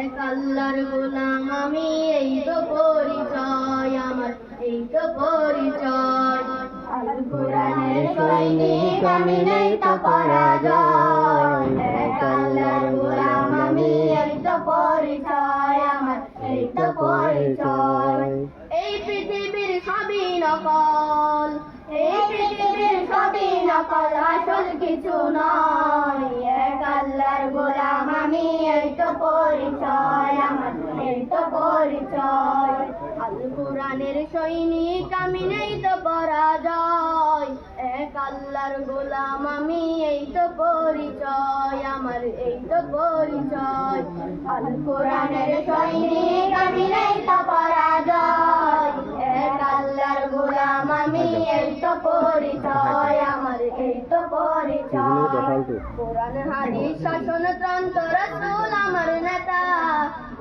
এক আল্লাহর গোলাম আমি, এই তো পরিচয় আমার, এই তো পরিচয়। আল কোরআনের সৈনিক আমি, নেই তো পরাজয়। এক আল্লাহর গোলাম আমি, এই তো পরিচয় আমার, এই তো পরিচয়। এই পৃথিবীর সবই নকল, এই পৃথিবীর সবই নকল, আসল কিছু নয়। এক আল্লাহর গোলাম আমি, এই তো পরিচয় আমার, এই তো পরিচয়। আল কোরআনের সৈনিক আমি, নেই তো পরাজয়। এক আল্লাহর গোলাম আমি, এই তো পরিচয় আমার, এই তো পরিচয়। আল কোরআনের সৈনিক আমি, নেই তো পরাজয়। এক আল্লাহর গোলাম আমি, এই তো পরিচয় আমার, এই তো পরিচয়। কোরআন হাদিস শাসন তন্ত্র রাসূল আমার নেতা,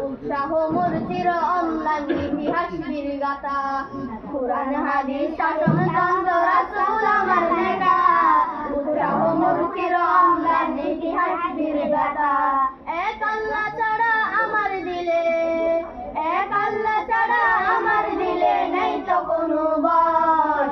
উৎসাহ মূর্তির অম্লান ইতিহাস বীর গাথা। কোরআন হাদিস শাসন তন্ত্র রাসূল আমার নেতা, উৎসাহ মূর্তির অম্লান ইতিহাস বীর গাথা। এক আল্লাহ ছাড়া আমার দিলে, এক আল্লাহ ছাড়া আমার দিলে নেই তো কোনো ভয়।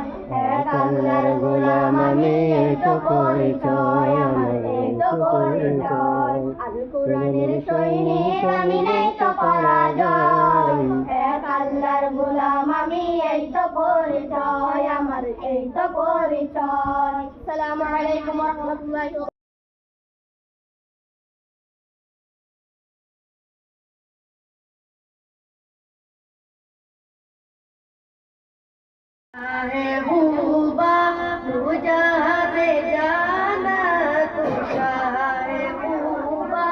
এক আল্লাহর গোলাম আমি, এই তো পরিচয় আমার, এই তো পরিচয়। আল কোরআনের সৈনিক আমি, নেই তো পরাজয়। এক আল্লাহর গোলাম আমি, এই তো পরিচয় আমার, এই তো পরিচয়। আসসালামু আলাইকুম ওয়া রাহমাতুল্লাহি ওয়া महबूबा तू जाने जाना, तू महबूबा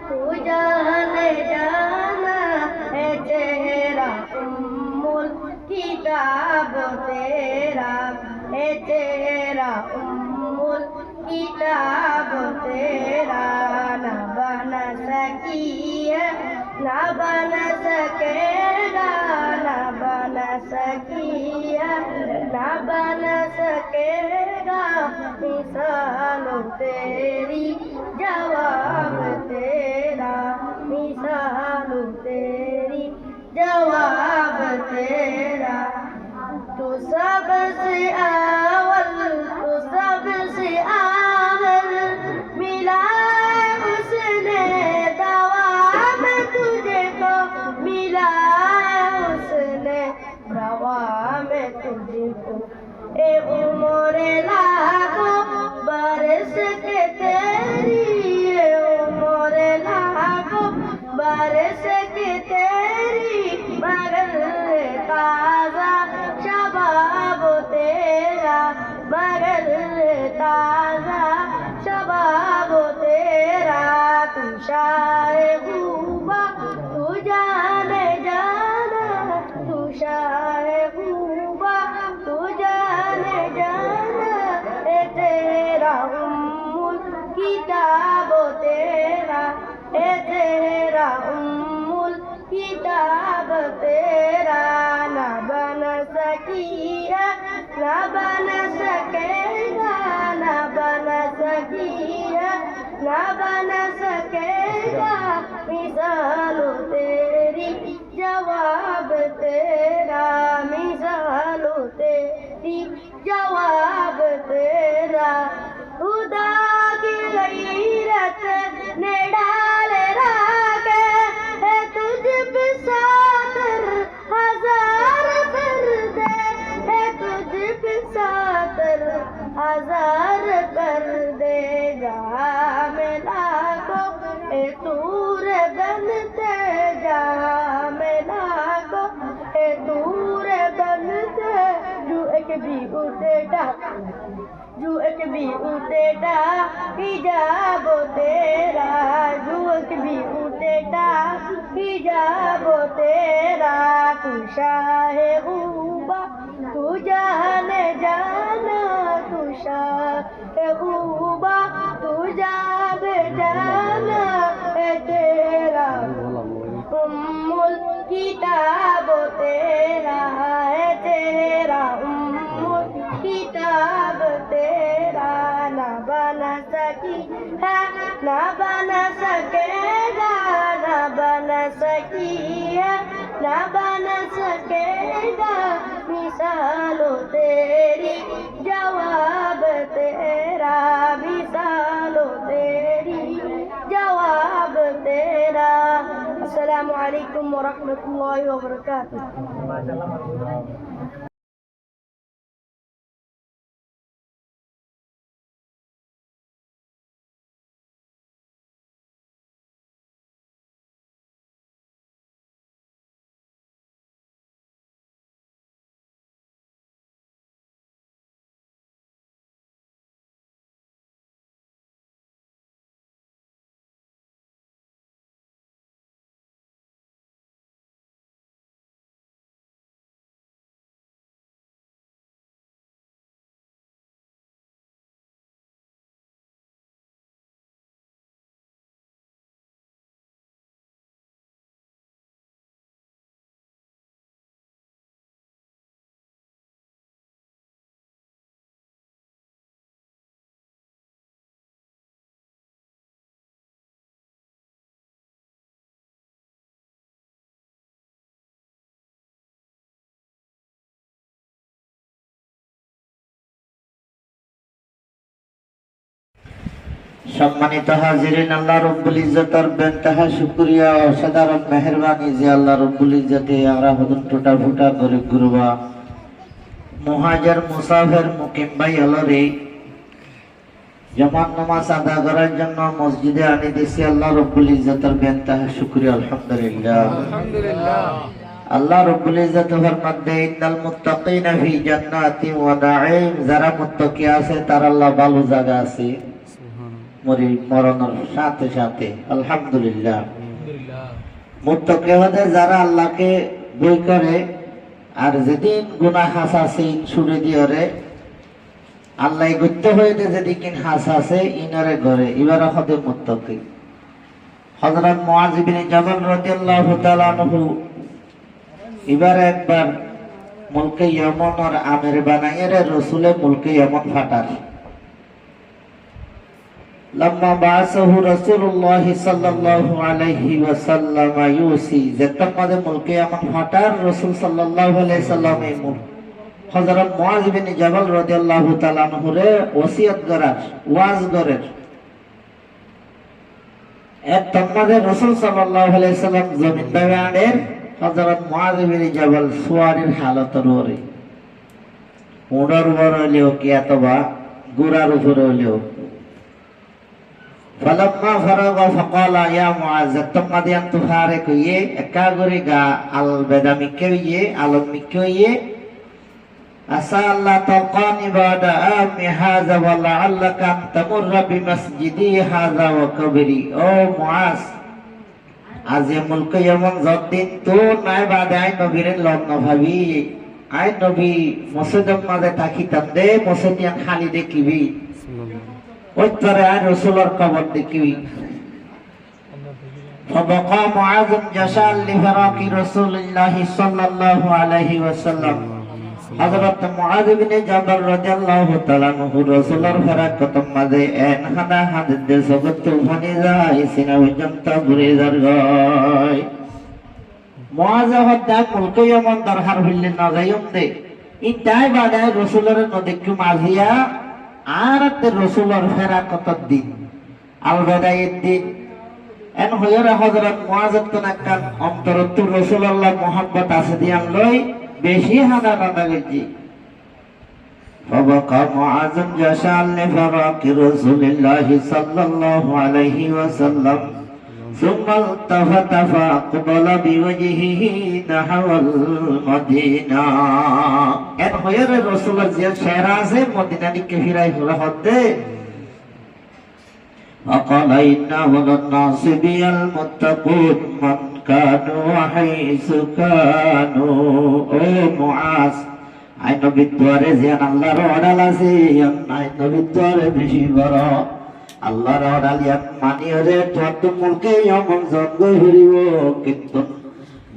तू जाने जाना। है चेहरा उम्मुल किताब तेरा, है चेहरा उम्मुल किताब तेरा। ना बना सकी है, ना बना सकेगा, ना बना सकी है, ना बना सकेगा। मिसालों तेरी, जवाब तेरा, मिसालों तेरी, जवाब तेरा। तू सबसे अव्वल, तू सबसे अव्वल, मिला उसने दवा में तुझे को, मिला उसने दवा में तुझको। ए उम्र लाखों बरस के तेरी, ए उम्र लाखों बरस के तेरी, मगर ताजा शबाब तेरा, मगर ताजा शबाब तेरा। तू शायगूबा तू जाने जाना, तू शायगूबा तू जाने जाना। ए तेरा उम्मुल किताब तेरा, ए तेरा उम्मुल किताब तेरा। ना बना सकी है, ना बना सकेगा, ना बना सकी है, ना बना सकेगा। मिसालों तेरी, जवाब तेरा, मिसालों तेरी, जवाब तेरा। खुदा की गैरत ने डाल राखे है तुझ पे सातर हजार पर्दे, है तुझ पे सातर हजार पर्दे। जहाँ में लाखों ए तूर बनते, जहाँ में लाखों ए तूर बनते। जो एक भी उतेड़ा, जो एक भी उतेड़ा हिजाब तेरा, जो एक भी उतेड़ा हिजाब तेरा। तू शायगूबा तू जाने जाना, तू शायगूबा तू जाने जाना। ए तेरा उम्मुल किताब तेरा, है तेरा उम्मुल किताब तेरा। ना बना सकी है, ना बना सकेगा, ना बना की है ना बना सकेगा मिसालो तेरी जवाब तेरा मिसालो तेरी जवाब तेरा। अस्सलामु अलैकुम वरहमतुल्लाहि वबरकातुह। সম্মানিত হাজিরিন, আল্লাহ রব্বুল ইজ্জতের বেনতাহা শুকরিয়া ও সাধারণ মেহেরবানি যে আল্লাহ রব্বুল ইজ্জতে আমরা হুদুন টুটা ফুটা করে গুরবা মুহাজির মুসাফির মুকিম ভাই হলরে জামাত নামাজ আদা করার জন্য মসজিদে আনি দিয়েছি। আল্লাহ রব্বুল ইজ্জতের বেনতাহা শুকরিয়া, আলহামদুলিল্লাহ। আল্লাহ রব্বুল ইজ্জত ফরমাতে ইন্নাল মুত্তাকিনা ফি জান্নাতি ওয়া নাঈম, যারা মুত্তাকি আছে তার আল্লাহ ভালো জায়গা আছে মরণের সাথে সাথে, আলহামদুলিল্লাহ। মুত্তাকি হতে যারা আল্লাহকে ভয় করে আর যেদিন গুনাহ হাসাছে ছুড়ে দিয়রে আল্লাহ গত্য হইতে যেদিন হাসাছে ইনারে ঘরে এবারে হতে মুত্তাকি। হযরত মুআয ইবনে জাবাল রাদিয়াল্লাহু তাআলা আনহু এবারে একবার মুলকে ইয়ামানের আমির বানাইরে রাসূলে মুলকে ইয়ামান ফাটার লম্মা বাসাহু রাসূলুল্লাহ সাল্লাল্লাহু আলাইহি ওয়াসাল্লাম ইউসি যেতমাদে মুলকে ইয়ামান ফাটার রাসূল সাল্লাল্লাহু আলাইহি সাল্লাম এই হযরত মুআয ইবনে জাবাল রাদিয়াল্লাহু তাআলা আনহুরে ওসিয়ত করার ওয়াজ করেন। এক তন্মাদে রাসূল সাল্লাল্লাহু আলাইহি সাল্লাম জমিন বাগানের হযরত মুআয ইবনে জাবাল সুয়ারির হালতর ওরে উড়ার উপর হইলেও কি অথবা গুড়ার উপরে হইলেও فلما فرغ فقال يا معاذ تمدي ان تفارق ये एकागुरिगा अल बेदामिके अलमिके असा अल्लाह तलकानी बाद आमी हाजा वलअल्लक अन तमुर बिमस्जिदी हाजा व कबरी। ओ मुआज आज ये मुल्क यमन जद्दिन तो नाय बाद आय नबीरे लम भाबी आय नबी मसजिद मादे ताकी तंदे मसजिदियान खाली देखिबी ওইতরে আর রাসূলের কবর দেখিবি। فبقى معاذ جشال لفراق رسول الله صلى الله عليه وسلم। হযরত মুআয ইবনে জাবাল রাদিয়াল্লাহু তাআলা আনহু রাসূলের ফেরাক কতম মাঝে এন হাদা হাদে জগৎ তুফানি যায় সিনা পর্যন্ত ঘুরে যায়। মুআয হদা মুলকে ইয়ামান দরহার হইলে না যাইম দে ইতাই বাদে রাসূলের নদেকু মাঝিয়া আর রসুলের ফেরা কত দিন আলবেদায়ের দিন এন হইরা হযরত মুআয তনাকান অন্তরত্ব রাসূলুল্লাহ মুহাব্বত আছে দিয়ান লই বেশি হাদা রাদা গেছি। فبقى معاذ جشال لفراق رسول الله صلى الله عليه وسلم ثم التفت فأقبل بوجهه نحو المدينة। এর হয়ে রাসূলের যে চেহারা আছে মদিনা দিকে ফিরাই হলো হতে وقال إنه للناس بي المتقون من كانوا حيث كانوا। ও মুআজ আই নবী তোরে যে আল্লাহর অর্ডার আছে আই নবী তোরে বেশি বড় আল্লাহর অর্ডার মানি হরে তো মুলকে এমন জন্ম হরিব কিন্তু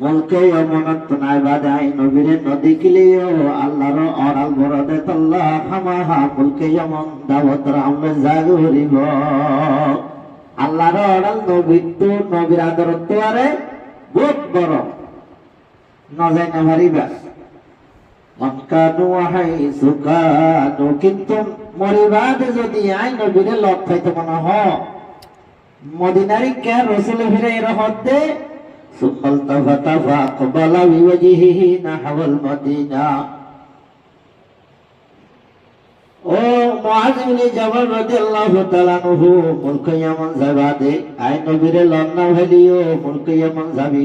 মুলকে এমনত নাই বাদে আই নবীরে নদী কিলিও আল্লাহর অর্ডার বড় দে আল্লাহ হামাহা মুলকে এমন দাওয়াত আমরা জাগ হরিব আল্লাহর অর্ডার নবী তো নবীর আদরত আরে বহুত বড় নজাই না ভারিবা মনকানু হাইসু কানু কিন্তু মরিবাদে যদি আই নবীরে লক খাইতে মনে হ মদিনারি কে রসুল ফিরে রহতে সুম্মাল তাফাতা ফাকবালা বিওয়াজিহি নাহওয়াল মদিনা ও মুআয ইবনে জাবাল রাদিয়াল্লাহু তাআলা আনহু মুলক ইয়ামান যাবাদে আই নবীরে লন্না ভেলিও মুলক ইয়ামান যাবি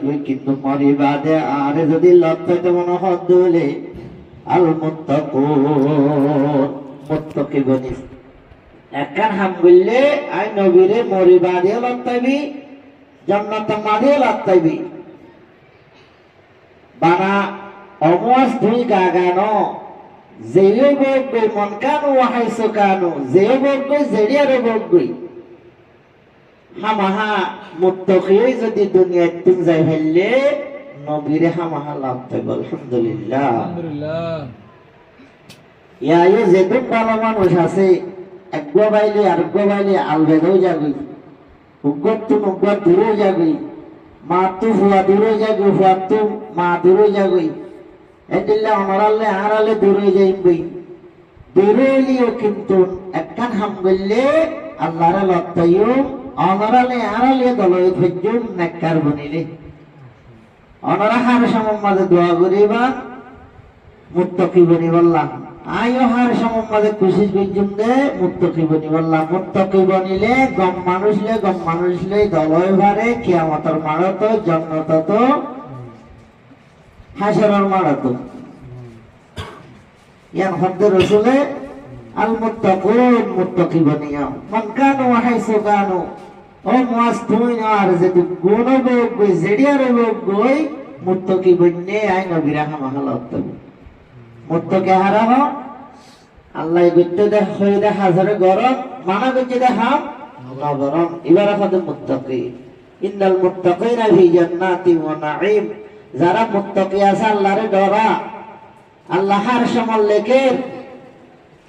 কই কিন্তু মরিবাদে আর যদি লক খাইতে মনে হ দলে আল মুত্তাকুন মুত্তাকিবুন একখান হাম বললে আই নবীরে মরিবাদে লত্তাবি জান্নাত মাদে লত্তাবি বানা অমস দুই গাগানো যেও বগই মন কানু হাইসু কানু যেও বগই জেড়িয়ারে বগই হামাহা মুত্তাকিই যদি দুনিয়াত তুম যাই ফেললে নবীরে হামাহা লত্তাবি আলহামদুলিল্লাহ ইয়া যেদুন ভালো মানুষ আছে একগো বাইলে আরেকগো বাইলে আলবেদও যাবি উগ্গর তু উগ্গর দূরেও যাবি মা তু হুয়া দূরেও যাবি হুয়া তু মা দূরেও যাবি এদিল্লা অনরালে আড়ালে দূরে যাইবি দূরেলিও কিন্তু একখান হাম বললে আল্লাহরে লত্তাইও অনরালে আড়ালে দলই ধৈর্যম নেককার বনিলে অনরা হার সমম মাঝে দোয়া করিবা মুত্তাকি বনিবাল্লাহ আয়ো হার সমম মাঝে খুশি গজ্জুম দে মুত্তাকি বনিবাল্লাহ মুত্তাকি বনিলে গম মানুষলে দলই ভারে কিয়ামতের মারত জান্নাত তো হাসরের মারত ইয়ান হদ্দে রাসূলে আল মুত্তাকুন মুত্তাকি বনিয়া মান কানু হাইসু কানু ও মুআজ তুই না আর যদি গুণ বই জেডিয়ার বই মুত্তাকি বন্নে আই নবী রাহমাহুল্লাহ মুত্তাকি হারাহ আল্লাহ গইতে দে হইদে হাজারে গরম মানা গইতে দে হাম গরম ইবারা ফাদে মুত্তাকি ইন্নাল মুত্তাকিনা ফি জান্নাতি ওয়া নাঈম যারা মুত্তাকি আছে আল্লাহরে ডরা আল্লাহর সমল লেকের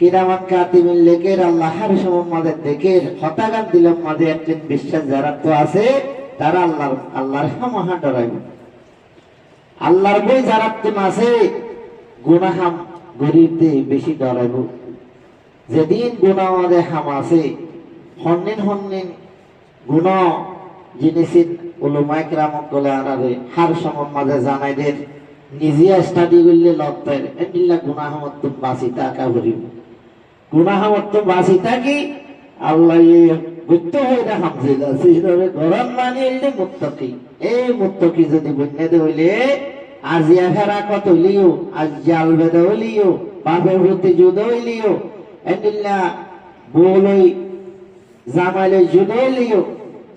কিরামান কাতিবিন লেকের আল্লাহর সমল মাঝে দেখে হতাগান দিলাম মাঝে একজন বিশ্বাস যারা তো আছে তারা আল্লাহর মহা ডরাইবে আল্লাহর বই যারা তো আছে গুনাহাম গরিবতে বেশি ডরাইব যেদিন গুনাহ আমাদের হাম আছে হন্নিন গুনাহ জিনিসিন উলামায়ে কিরামক গলে আনারে হার সমম মাঝে জানাইদের নিজে স্টাডি করলে লত্তায় এন্ডিল্লা গুনাহমত বাঁচি থাকা করিব গুনাহমত বাঁচি থাকি আল্লাহ বুঝতে হয়ে না হামজিলা সেইভাবে গরম মানিলে মুত্তাকি এই মুত্তাকি যদি বন্যাতে হইলে আজিয়া ফেরা কত হইলিও আজ জাল বেদা হইলিও বাপের প্রতি যুদ্ধ হইলিও এন্ডিল্লা বলই জামাইলে যুদ্ধ হইলিও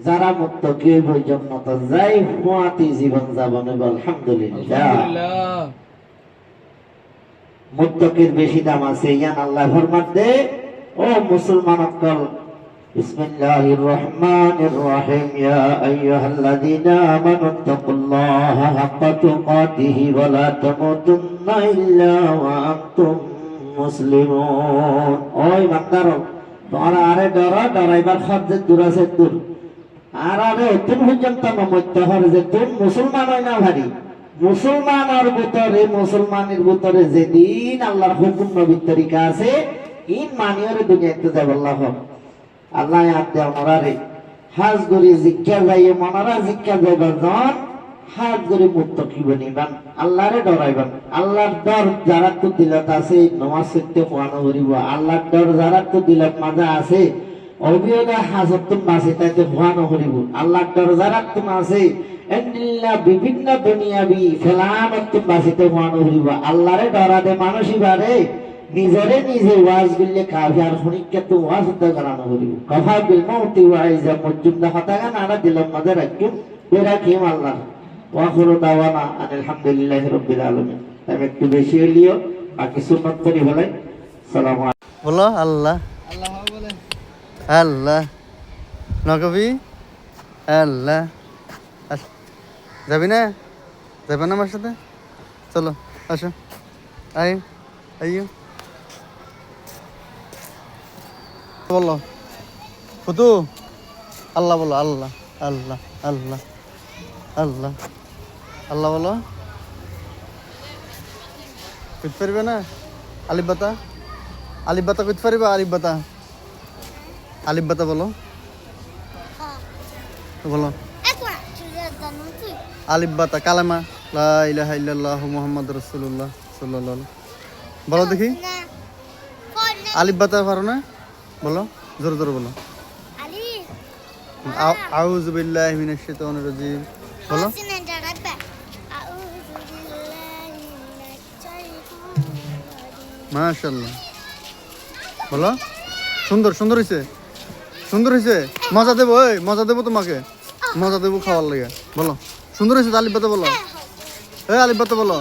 যারা মুত্তাকি হই জান্নাত যাই হুয়াতি জীবন যাপনে আলহামদুলিল্লাহ মুত্তাকির বেশি দাম আছে ইয়ান আল্লাহ ফরমান দে ও মুসলমান অকল বিসমিল্লাহির রহমানির রহিম ইয়া আইয়ুহাল্লাযীনা আমানু তাকুল্লাহা হাক্কা তুকাতিহি ওয়া লা তামুতুন্না ইল্লা ওয়া আনতুম মুসলিমুন ওই বান্দারো তোমরা আরে ডরাইবার খাদ্যে দূর আছে দূর আর আরে তুমি পর্যন্ত নমতে হবে যে তুমি মুসলমান হয় না ভারী মুসলমানের ভিতরে মুসলমানের ভিতরে যেদিন আল্লাহর হুকুম নবীর তরিকা আছে ইন মানিয়রে দুনিয়াতে যাব আল্লাহ আতে আমারে হাজ গরি জিজ্ঞা যাইয়ে মনারা জিজ্ঞা যাইবার জন হাজ গরি মুত্তাকি বনিবান আল্লাহরে ডরাইবান আল্লাহর ডর যারা তো দিলত আছে নামাজ পড়তে কোয়ানো করিব আল্লাহর ডর যারা তো দিলত মাজা আছে অবিয়দা হাজতুন মাসে তাইতে ভয়ানো করিব আল্লাহর ডর যারা তো আছে এন্ডিল্লা বিভিন্ন দুনিয়াবি ফেলামতুন বাসিতে ভয়ানো করিব আল্লাহরে ডরাতে মানুষই বারে নিজে ওয়াজ বিললে কাফির খুনিকে তো ওয়াজ তো করানো করিব কফা বিল মাউতি ওয়াইজা মুজুমদা হতাগা নানা দিলাম মাঝে রাখুন বেরা কি আল্লাহ ওয়াখুরু দাওয়ানা আলহামদুলিল্লাহি রাব্বিল আলামিন আমি একটু বেশি হলিও বাকি সুন্নাত করি বলাই সালাম বলো আল্লাহ আল্লাহ নকবি আল্লাহ যাবি না যাবেন আমার সাথে চলো আসো আইও বলো ফুতু আল্লাহ বলো আল্লাহ আল্লাহ আল্লাহ আল্লাহ আল্লাহ বলো কইতে পারবে না আলিফ বাতা কইতে পারবে আলিফ বাতা বলো বলো আলিফ বাতা কালেমা লা ইলাহা ইল্লাল্লাহু মুহাম্মাদুর রাসূলুল্লাহ সাল্লাল্লাহু আলাইহি বলো দেখি আলিফ বাতা পারো না বলো জোরে জোরে বলো আউযু বিল্লাহি মিনাশ শাইতানির রাজিম বলো মাশাআল্লাহ বলো সুন্দর হইছে মজা দেবো তোমাকে মজা দেবো খাওয়ার লাগে বলো সুন্দর হইছে আলিফ বাতা বলো আলিফ বাতা বলো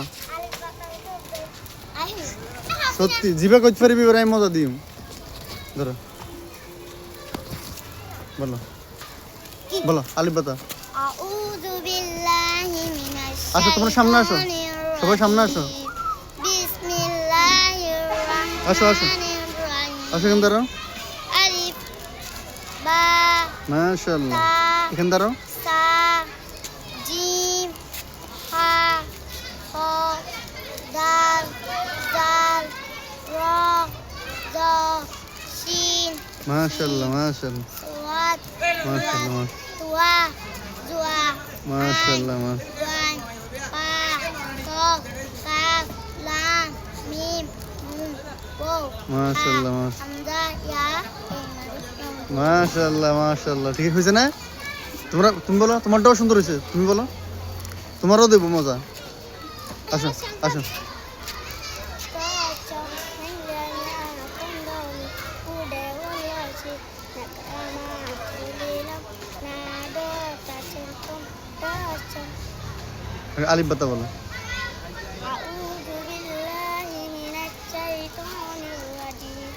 সত্যি জিভে কইতে পারবি এবার আমি মজা দিম ধরো বলো আলিফ বাতা আউযু বিল্লাহি মিনাশ আসো তোমরা সামনে আসো সবাই সামনে আসো বিসমিল্লাহির আসো এখান দাঁড়াও আলিফ বা মাশাআল্লাহ এখান দাঁড়াও সা জিম হা খ দাল জাল র জ শিন মাশাআল্লাহ সাদ মাশাআল্লাহ তুয়া জুয়া মাশাআল্লাহ ওয়ান পা ত কাফ লাম মিম নুন ওয়াও মাশাআল্লাহ হামজা ইয়া মাশাআল্লাহ ঠিক হয়েছে না তুমি বলো তোমারটাও সুন্দর হয়েছে তুমি বলো তোমারও দেবো মজা আসো আলিফ বাতা বলো আউযু বিল্লাহি মিনাশ শাইতানির রাজিম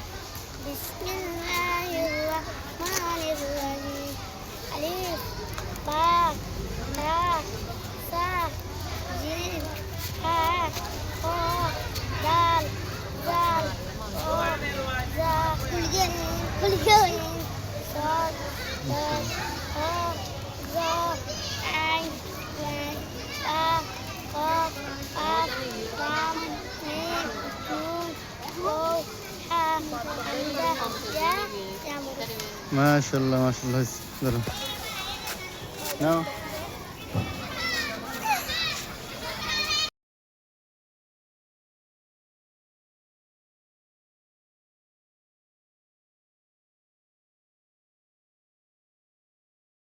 বিসমিল্লাহির রাহমানির রাহিম আলিফ বা তা সা জিম হা খ দাল জাল র জা কুলগেন সাদ দাল হা জা আইন লাম তা কফ কাফ লাম মিম নুন ওয়াও হা হামজা ইয়া মাশাআল্লাহ ধরো নাও